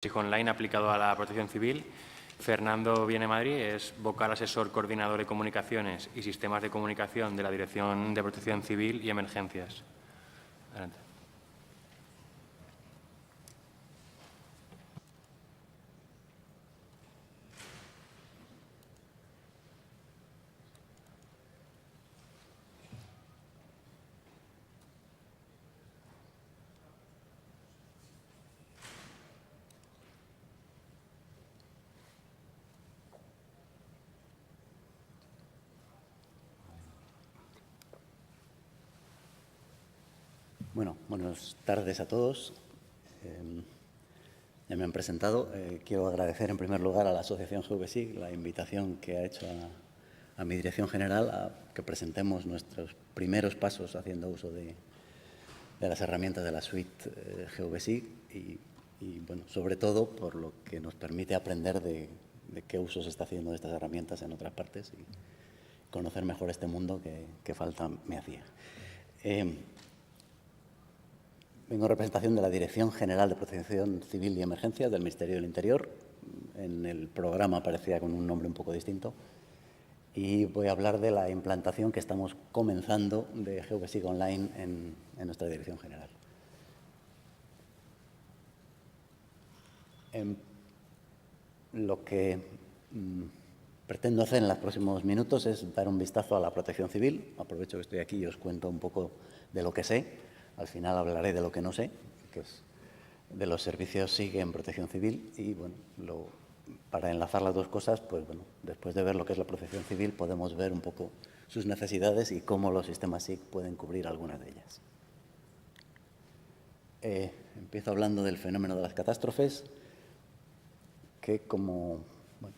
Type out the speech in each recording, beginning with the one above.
Online aplicado a la protección civil. Fernando Viene Madrid es vocal asesor coordinador de comunicaciones y sistemas de comunicación de la Dirección de Protección Civil y Emergencias. Adelante. Bueno, buenas tardes a todos. Ya me han presentado. Quiero agradecer en primer lugar a la Asociación GVSIC la invitación que ha hecho a mi dirección general a que presentemos nuestros primeros pasos haciendo uso de las herramientas de la suite GVSIC y, bueno, sobre todo por lo que nos permite aprender de qué uso se está haciendo de estas herramientas en otras partes y conocer mejor este mundo que falta me hacía. Vengo en representación de la Dirección General de Protección Civil y Emergencias del Ministerio del Interior. En el programa aparecía con un nombre un poco distinto. Y voy a hablar de la implantación que estamos comenzando de GVSIC Online en nuestra Dirección General. Lo que pretendo hacer en los próximos minutos es dar un vistazo a la protección civil. Aprovecho que estoy aquí y os cuento un poco de lo que sé. Al final hablaré de lo que no sé, que es de los servicios SIG en protección civil y, bueno, para enlazar las dos cosas, pues, bueno, después de ver lo que es la protección civil, podemos ver un poco sus necesidades y cómo los sistemas SIG pueden cubrir algunas de ellas. Empiezo hablando del fenómeno de las catástrofes, que como bueno,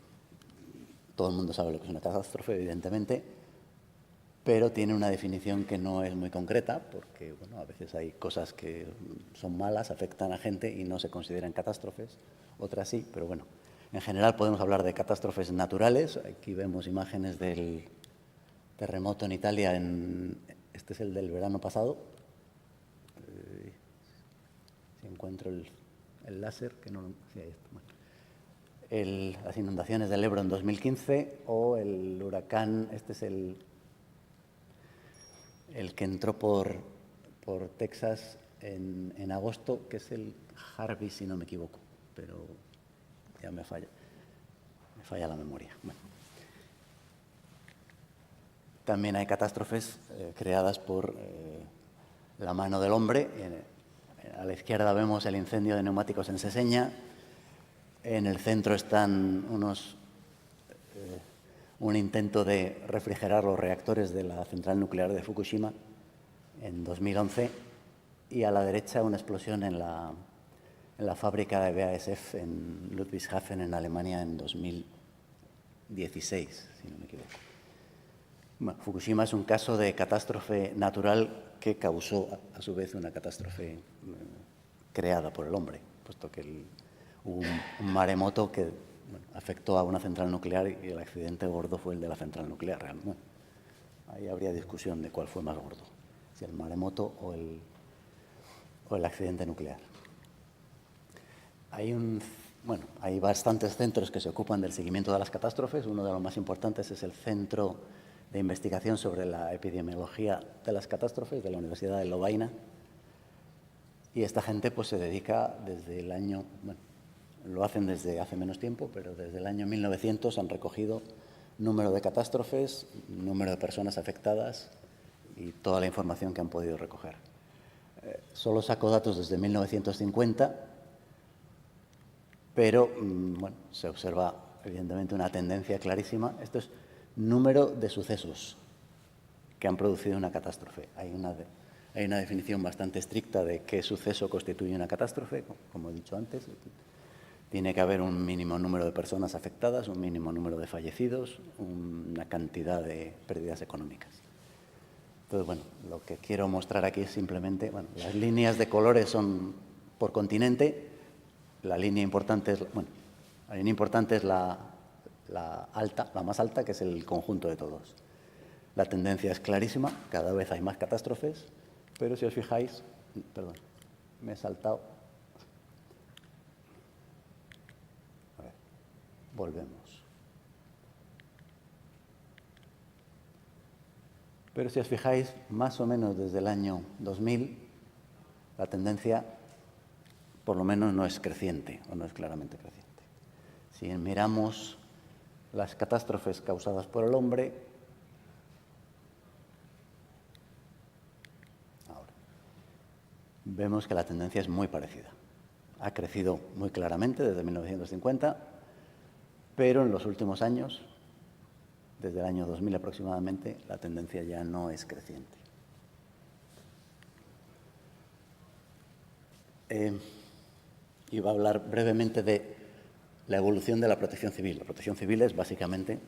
todo el mundo sabe lo que es una catástrofe, evidentemente, pero tiene una definición que no es muy concreta, porque bueno, a veces hay cosas que son malas, afectan a gente y no se consideran catástrofes, otras sí, pero bueno, en general podemos hablar de catástrofes naturales. Aquí vemos imágenes del terremoto en Italia, este es el del verano pasado. Si encuentro el láser, que no... Sí, ahí está. Bueno. Las inundaciones del Ebro en 2015 o el huracán, este es el que entró por Texas en agosto, que es el Harvey, si no me equivoco, pero ya me falla la memoria. Bueno. También hay catástrofes creadas por la mano del hombre. A la izquierda vemos el incendio de neumáticos en Seseña. En el centro están un intento de refrigerar los reactores de la central nuclear de Fukushima en 2011 y a la derecha una explosión en la fábrica de BASF en Ludwigshafen, en Alemania, en 2016, si no me equivoco. Bueno, Fukushima es un caso de catástrofe natural que causó, a su vez, una catástrofe creada por el hombre, puesto que hubo un maremoto que afectó a una central nuclear y el accidente gordo fue el de la central nuclear. Bueno, ahí habría discusión de cuál fue más gordo, si el maremoto o el accidente nuclear. Hay bastantes centros que se ocupan del seguimiento de las catástrofes. Uno de los más importantes es el Centro de Investigación sobre la Epidemiología de las Catástrofes de la Universidad de Lovaina. Y esta gente pues se dedica desde el año... Bueno, lo hacen desde hace menos tiempo, pero desde el año 1900 han recogido número de catástrofes, número de personas afectadas y toda la información que han podido recoger. Solo saco datos desde 1950, pero bueno, se observa evidentemente una tendencia clarísima. Esto es número de sucesos que han producido una catástrofe. Hay una definición bastante estricta de qué suceso constituye una catástrofe, como he dicho antes. Tiene que haber un mínimo número de personas afectadas, un mínimo número de fallecidos, una cantidad de pérdidas económicas. Entonces, bueno, lo que quiero mostrar aquí es simplemente, bueno, las líneas de colores son por continente. La línea importante es la más alta, que es el conjunto de todos. La tendencia es clarísima, cada vez hay más catástrofes, pero si os fijáis, perdón, me he saltado. volvemos. Pero si os fijáis, más o menos desde el año 2000, la tendencia por lo menos no es creciente, o no es claramente creciente. Si miramos las catástrofes causadas por el hombre, ahora, vemos que la tendencia es muy parecida. Ha crecido muy claramente desde 1950, pero en los últimos años, desde el año 2000 aproximadamente, la tendencia ya no es creciente. Iba a hablar brevemente de la evolución de la protección civil. La protección civil es básicamente,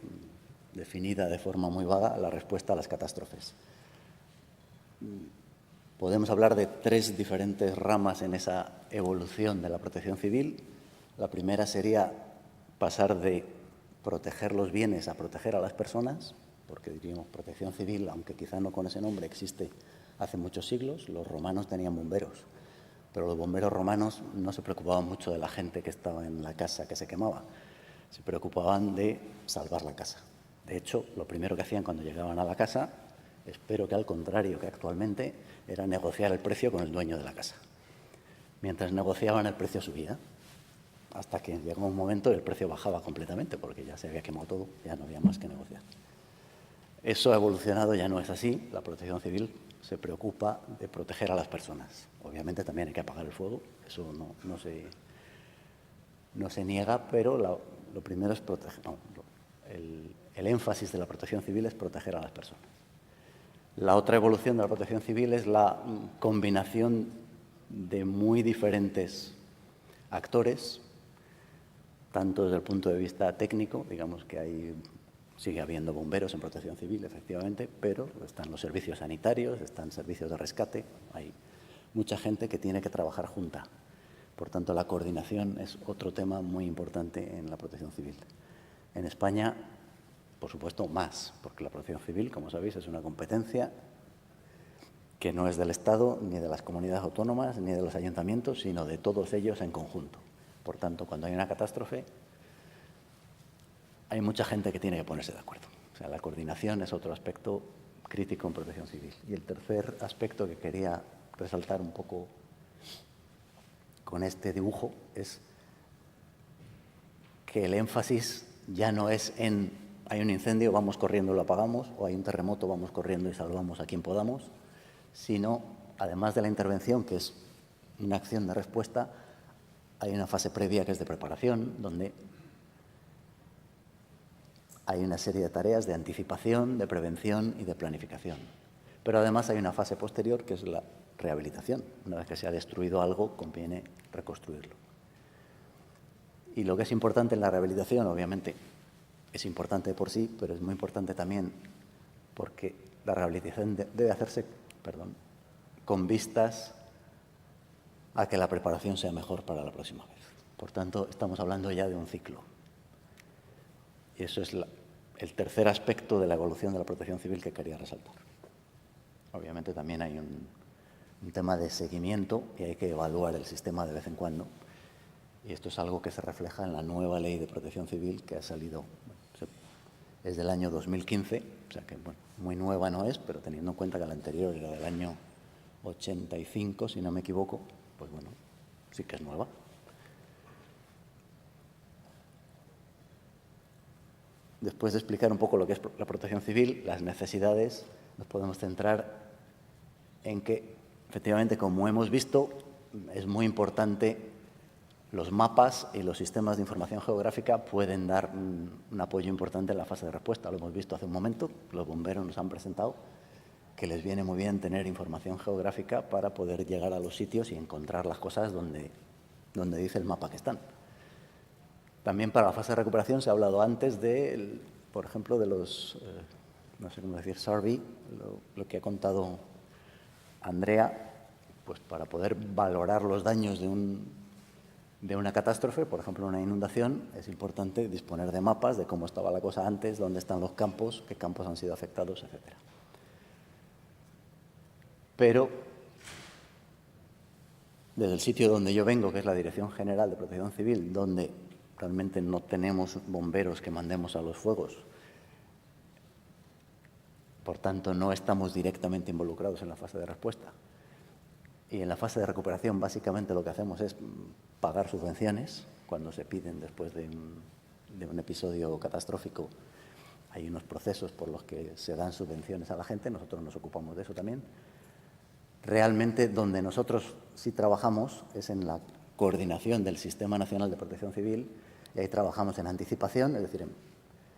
definida de forma muy vaga, la respuesta a las catástrofes. Podemos hablar de 3 diferentes ramas en esa evolución de la protección civil. La primera sería pasar de proteger los bienes a proteger a las personas, porque diríamos protección civil, aunque quizá no con ese nombre, existe hace muchos siglos. Los romanos tenían bomberos, pero los bomberos romanos no se preocupaban mucho de la gente que estaba en la casa que se quemaba, se preocupaban de salvar la casa. De hecho, lo primero que hacían cuando llegaban a la casa, espero que al contrario que actualmente, era negociar el precio con el dueño de la casa. Mientras negociaban, el precio subía, hasta que llegó un momento y el precio bajaba completamente, porque ya se había quemado todo, ya no había más que negociar. Eso ha evolucionado, ya no es así. La protección civil se preocupa de proteger a las personas. Obviamente también hay que apagar el fuego, eso no se niega, pero lo primero es proteger. No, el énfasis de la protección civil es proteger a las personas. La otra evolución de la protección civil es la combinación de muy diferentes actores, tanto desde el punto de vista técnico, digamos que sigue habiendo bomberos en protección civil, efectivamente, pero están los servicios sanitarios, están servicios de rescate, hay mucha gente que tiene que trabajar junta. Por tanto, la coordinación es otro tema muy importante en la protección civil. En España, por supuesto, más, porque la protección civil, como sabéis, es una competencia que no es del Estado, ni de las comunidades autónomas, ni de los ayuntamientos, sino de todos ellos en conjunto. Por tanto, cuando hay una catástrofe, hay mucha gente que tiene que ponerse de acuerdo. O sea, la coordinación es otro aspecto crítico en protección civil. Y el tercer aspecto que quería resaltar un poco con este dibujo es que el énfasis ya no es en hay un incendio, vamos corriendo, lo apagamos, o hay un terremoto, vamos corriendo y salvamos a quien podamos, sino, además de la intervención, que es una acción de respuesta, hay una fase previa que es de preparación, donde hay una serie de tareas de anticipación, de prevención y de planificación. Pero además hay una fase posterior que es la rehabilitación. Una vez que se ha destruido algo, conviene reconstruirlo. Y lo que es importante en la rehabilitación, obviamente, es importante por sí, pero es muy importante también porque la rehabilitación debe hacerse con vistas a que la preparación sea mejor para la próxima vez. Por tanto, estamos hablando ya de un ciclo. Y eso es el tercer aspecto de la evolución de la protección civil que quería resaltar. Obviamente también hay un tema de seguimiento y hay que evaluar el sistema de vez en cuando. Y esto es algo que se refleja en la nueva ley de protección civil que ha salido, es del año 2015, o sea que muy nueva no es, pero teniendo en cuenta que la anterior era del año 85, si no me equivoco, pues bueno, sí que es nueva. Después de explicar un poco lo que es la protección civil, las necesidades, nos podemos centrar en que, efectivamente, como hemos visto, es muy importante. Los mapas y los sistemas de información geográfica pueden dar un apoyo importante en la fase de respuesta. Lo hemos visto hace un momento, los bomberos nos han presentado que les viene muy bien tener información geográfica para poder llegar a los sitios y encontrar las cosas donde dice el mapa que están. También para la fase de recuperación se ha hablado antes por ejemplo, de los, no sé cómo decir, survey, lo que ha contado Andrea, pues para poder valorar los daños de una catástrofe, por ejemplo, una inundación, es importante disponer de mapas de cómo estaba la cosa antes, dónde están los campos, qué campos han sido afectados, etc. Pero, desde el sitio donde yo vengo, que es la Dirección General de Protección Civil, donde Realmente no tenemos bomberos que mandemos a los fuegos. Por tanto, no estamos directamente involucrados en la fase de respuesta. Y en la fase de recuperación, básicamente, lo que hacemos es pagar subvenciones cuando se piden después de un episodio catastrófico. Hay unos procesos por los que se dan subvenciones a la gente, nosotros nos ocupamos de eso también. Realmente, donde nosotros sí trabajamos es en la coordinación del Sistema Nacional de Protección Civil, y ahí trabajamos en anticipación, es decir,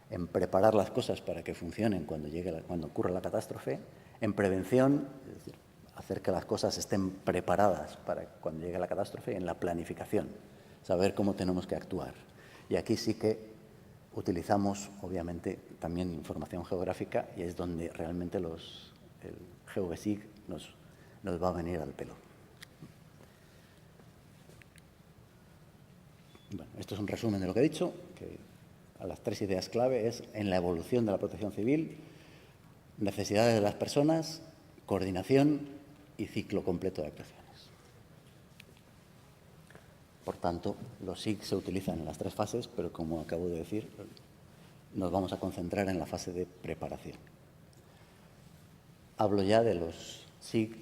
en preparar las cosas para que funcionen cuando ocurra la catástrofe, en prevención, es decir, hacer que las cosas estén preparadas para cuando llegue la catástrofe, y en la planificación, saber cómo tenemos que actuar. Y aquí sí que utilizamos, obviamente, también información geográfica, y es donde realmente el GeoVSIG nos va a venir al pelo. Bueno, esto es un resumen de lo que he dicho, que a las 3 ideas clave es en la evolución de la protección civil, necesidades de las personas, coordinación y ciclo completo de actuaciones. Por tanto, los SIG se utilizan en las 3 fases, pero como acabo de decir, nos vamos a concentrar en la fase de preparación. Hablo ya de los SIG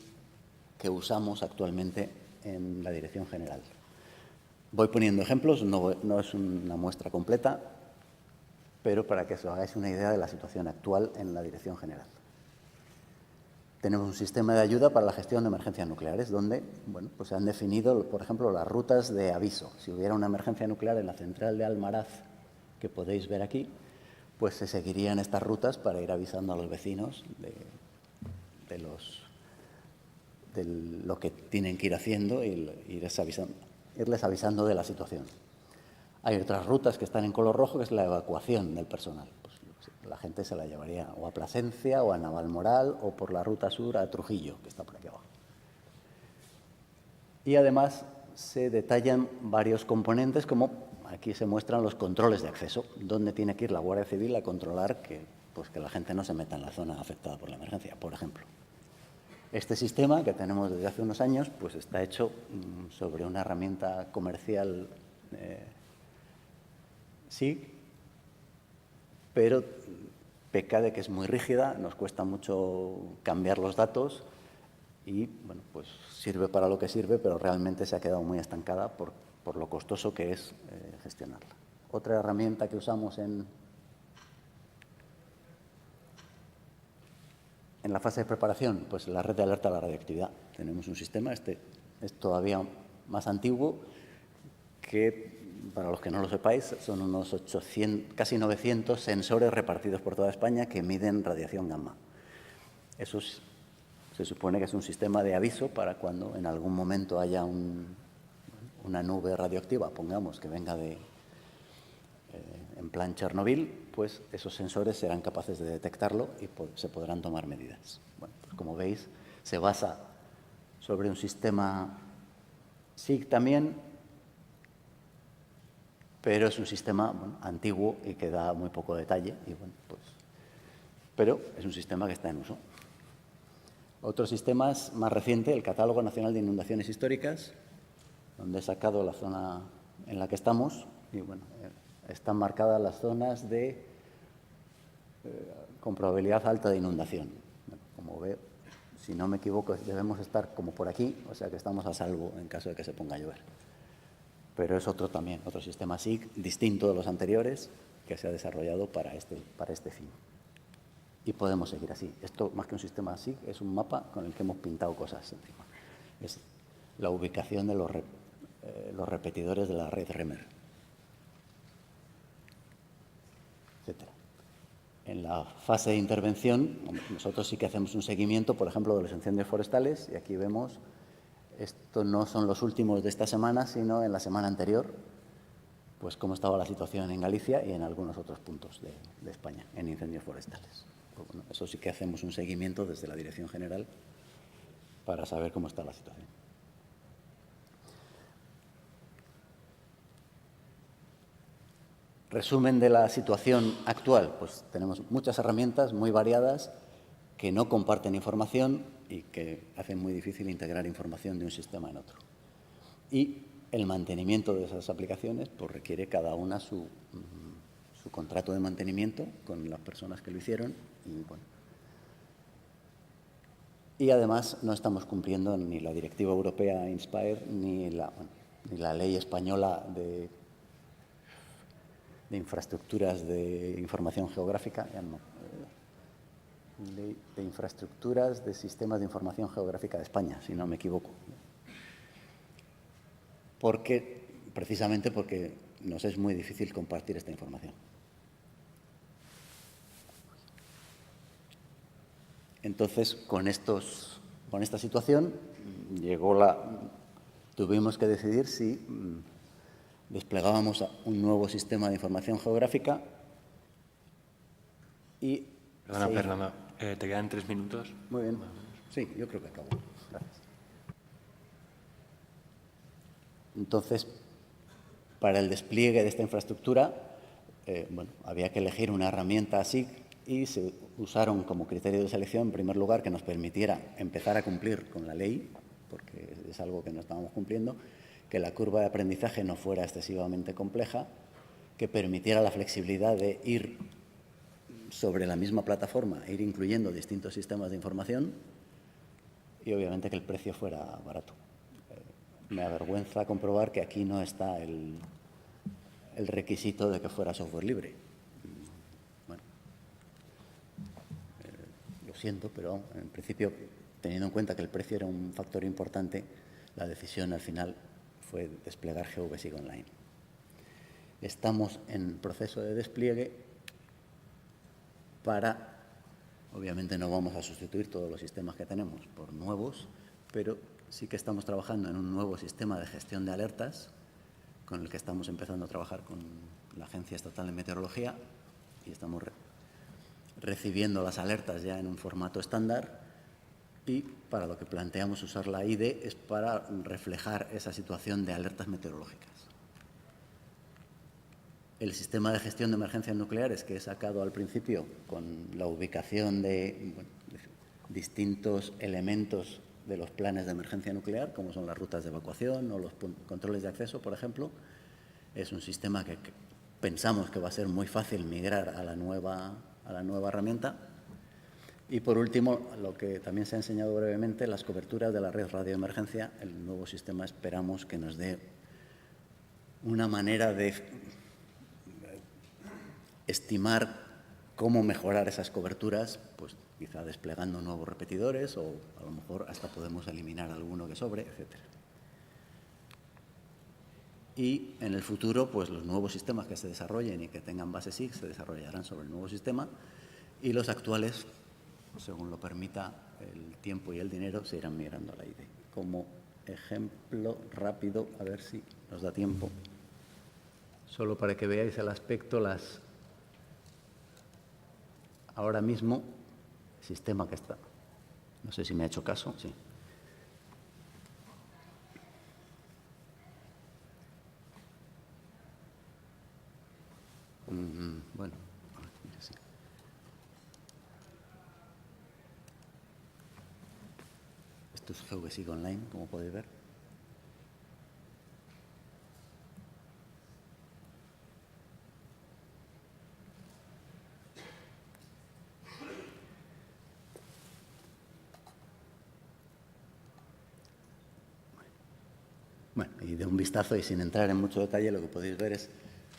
que usamos actualmente en la Dirección General. Voy poniendo ejemplos, no es una muestra completa, pero para que os hagáis una idea de la situación actual en la Dirección General. Tenemos un sistema de ayuda para la gestión de emergencias nucleares, donde pues se han definido, por ejemplo, las rutas de aviso. Si hubiera una emergencia nuclear en la central de Almaraz, que podéis ver aquí, pues se seguirían estas rutas para ir avisando a los vecinos de lo que tienen que ir haciendo y irles avisando de la situación. Hay otras rutas que están en color rojo, que es la evacuación del personal. Pues la gente se la llevaría o a Plasencia o a Navalmoral o por la ruta sur a Trujillo, que está por aquí abajo. Y además se detallan varios componentes, como aquí se muestran los controles de acceso, donde tiene que ir la Guardia Civil a controlar que la gente no se meta en la zona afectada por la emergencia, por ejemplo. Este sistema, que tenemos desde hace unos años, pues está hecho sobre una herramienta comercial SIG, pero peca de que es muy rígida, nos cuesta mucho cambiar los datos y, pues sirve para lo que sirve, pero realmente se ha quedado muy estancada por lo costoso que es gestionarla. Otra herramienta que usamos en la fase de preparación, pues la red de alerta a la radioactividad. Tenemos un sistema, este es todavía más antiguo, que, para los que no lo sepáis, son unos 800, casi 900 sensores repartidos por toda España que miden radiación gamma. Eso se supone que es un sistema de aviso para cuando en algún momento haya una nube radioactiva, pongamos que venga en plan Chernobyl, pues esos sensores serán capaces de detectarlo y se podrán tomar medidas. Bueno, pues como veis, se basa sobre un sistema SIG también, pero es un sistema antiguo y que da muy poco detalle, pero es un sistema que está en uso. Otro sistema es más reciente, el Catálogo Nacional de Inundaciones Históricas, donde he sacado la zona en la que estamos y están marcadas las zonas con probabilidad alta de inundación. Como veo, si no me equivoco, debemos estar como por aquí, o sea que estamos a salvo en caso de que se ponga a llover. Pero es otro sistema SIG, distinto de los anteriores, que se ha desarrollado para este fin. Y podemos seguir así. Esto, más que un sistema SIG, es un mapa con el que hemos pintado cosas encima. Es la ubicación de los repetidores de la red REMER, etc. En la fase de intervención, nosotros sí que hacemos un seguimiento, por ejemplo, de los incendios forestales, y aquí vemos, estos no son los últimos de esta semana, sino en la semana anterior, pues cómo estaba la situación en Galicia y en algunos otros puntos de España, en incendios forestales. Pues eso sí que hacemos un seguimiento desde la Dirección General para saber cómo está la situación. Resumen de la situación actual, pues tenemos muchas herramientas muy variadas que no comparten información y que hacen muy difícil integrar información de un sistema en otro. Y el mantenimiento de esas aplicaciones pues requiere cada una su contrato de mantenimiento con las personas que lo hicieron y, bueno, y además no estamos cumpliendo ni la directiva europea Inspire ni la ley española de infraestructuras de información geográfica, ya no, ley de infraestructuras de sistemas de información geográfica de España, si no me equivoco. Precisamente porque nos es muy difícil compartir esta información. Entonces, con esta situación, tuvimos que decidir si desplegábamos un nuevo sistema de información geográfica y... Perdona, Fernando, ¿te quedan 3 minutos? Muy bien. Sí, yo creo que acabo. Gracias. Entonces, para el despliegue de esta infraestructura, había que elegir una herramienta así y se usaron como criterio de selección, en primer lugar, que nos permitiera empezar a cumplir con la ley, porque es algo que no estábamos cumpliendo, que la curva de aprendizaje no fuera excesivamente compleja, que permitiera la flexibilidad de ir sobre la misma plataforma, ir incluyendo distintos sistemas de información y, obviamente, que el precio fuera barato. Me avergüenza comprobar que aquí no está el requisito de que fuera software libre. Bueno, lo siento, pero en principio, teniendo en cuenta que el precio era un factor importante, la decisión al final fue desplegar GeoBasic Online. Estamos en proceso de despliegue obviamente no vamos a sustituir todos los sistemas que tenemos por nuevos, pero sí que estamos trabajando en un nuevo sistema de gestión de alertas con el que estamos empezando a trabajar con la Agencia Estatal de Meteorología y estamos recibiendo las alertas ya en un formato estándar y para lo que planteamos usar la IDE es para reflejar esa situación de alertas meteorológicas. El sistema de gestión de emergencias nucleares que he sacado al principio con la ubicación de distintos elementos de los planes de emergencia nuclear, como son las rutas de evacuación o los controles de acceso, por ejemplo, es un sistema que pensamos que va a ser muy fácil migrar a la nueva herramienta. Y, por último, lo que también se ha enseñado brevemente, las coberturas de la red radioemergencia. El nuevo sistema esperamos que nos dé una manera de estimar cómo mejorar esas coberturas, pues quizá desplegando nuevos repetidores o a lo mejor hasta podemos eliminar alguno que sobre, etc. Y en el futuro, pues los nuevos sistemas que se desarrollen y que tengan base SIG se desarrollarán sobre el nuevo sistema y los actuales, según lo permita el tiempo y el dinero, se irán migrando a la IDE. Como ejemplo rápido, a ver si nos da tiempo, solo para que veáis el aspecto, ahora mismo, el sistema que está. No sé si me ha hecho caso, sí. Bueno, sí. Esto es GeoBasic Online, como podéis ver. Bueno, y de un vistazo y sin entrar en mucho detalle, lo que podéis ver es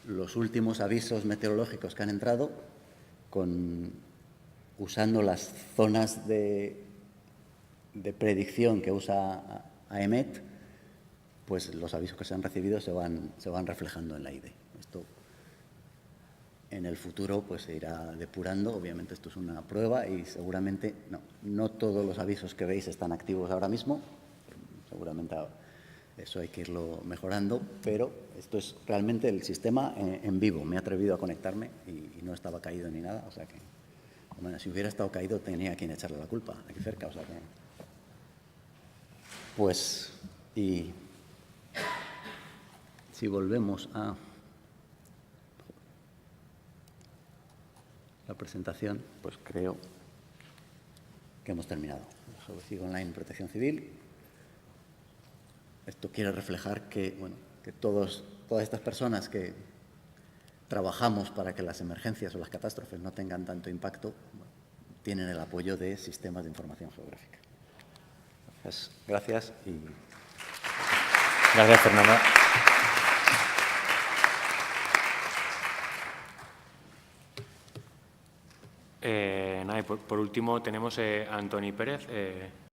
los últimos avisos meteorológicos que han entrado usando las zonas de predicción que usa AEMET, pues los avisos que se han recibido se van reflejando en la IDE. Esto en el futuro pues se irá depurando. Obviamente esto es una prueba y seguramente no todos los avisos que veis están activos ahora mismo. Seguramente eso hay que irlo mejorando, pero esto es realmente el sistema en vivo. Me he atrevido a conectarme y no estaba caído ni nada, o sea que, bueno, si hubiera estado caído tenía a quien echarle la culpa, aquí cerca, o sea que... Pues, y si volvemos a la presentación, pues creo que hemos terminado. GeoBasic Online Protección Civil. Esto quiere reflejar que, bueno, que todas estas personas que trabajamos para que las emergencias o las catástrofes no tengan tanto impacto, tienen el apoyo de sistemas de información geográfica. Gracias y... Gracias, Fernanda. Nada, y por último tenemos a Antoni Pérez.